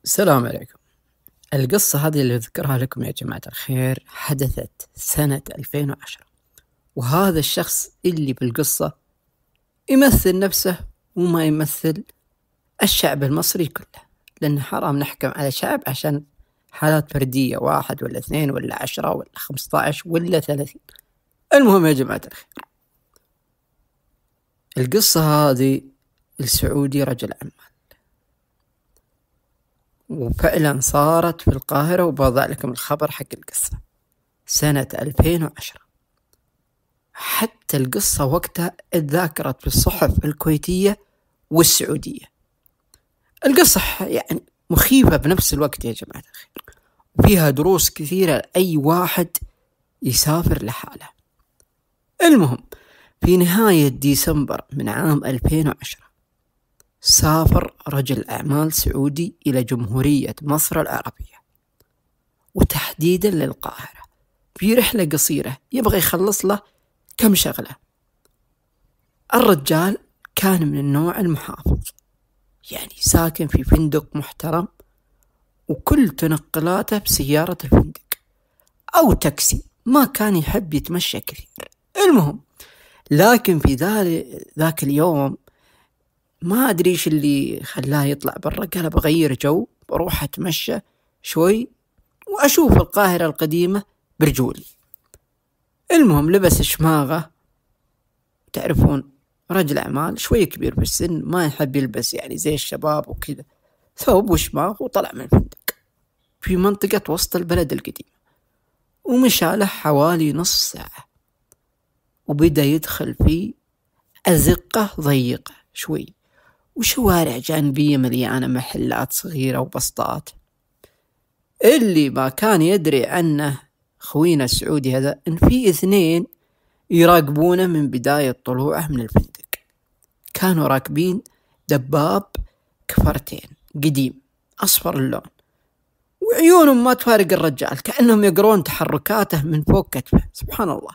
السلام عليكم. القصة هذه اللي أذكرها لكم يا جماعة الخير حدثت سنة 2010، وهذا الشخص اللي بالقصة يمثل نفسه وما يمثل الشعب المصري كله، لأن حرام نحكم على شعب عشان حالات فردية، 1 ولا 2 ولا 10 ولا 15 ولا 30. المهم يا جماعة الخير، القصة هذه السعودي رجل أعمال، وفعلا صارت في القاهرة، وبوضع لكم الخبر حق القصة سنة 2010. حتى القصة وقتها اتذاكرت في الصحف الكويتية والسعودية. القصة يعني مخيفة بنفس الوقت يا جماعة الخير، وفيها دروس كثيرة لأي واحد يسافر لحاله. المهم، في نهاية ديسمبر من عام 2010 سافر رجل أعمال سعودي إلى جمهورية مصر العربية، وتحديدا للقاهرة، في رحلة قصيرة يبغى يخلص له كم شغلة. الرجال كان من النوع المحافظ، يعني ساكن في فندق محترم، وكل تنقلاته بسيارة الفندق أو تاكسي، ما كان يحب يتمشى كثير. المهم، لكن في ذاك اليوم ما أدري إيش اللي خلاه يطلع برا. قال بغير جو، بروح أتمشى شوي وأشوف القاهرة القديمة برجولي. المهم، لبس شماغة، تعرفون رجل أعمال شوي كبير في السن، ما يحب يلبس يعني زي الشباب وكذا، ثوب وشماغ، وطلع من الفندق في منطقة وسط البلد القديم، ومشى له حوالي نص ساعة، وبدأ يدخل في أزقة ضيقة شوي، وشوارع جانبية مليانة محلات صغيرة وبسطات. اللي ما كان يدري عنه خوينا السعودي هذا إن في 2 يراقبونه من بداية طلوعه من الفندق. كانوا راكبين دباب كفرتين قديم أصفر اللون، وعيونهم ما تفارق الرجال، كأنهم يقرون تحركاته من فوق كتفه. سبحان الله،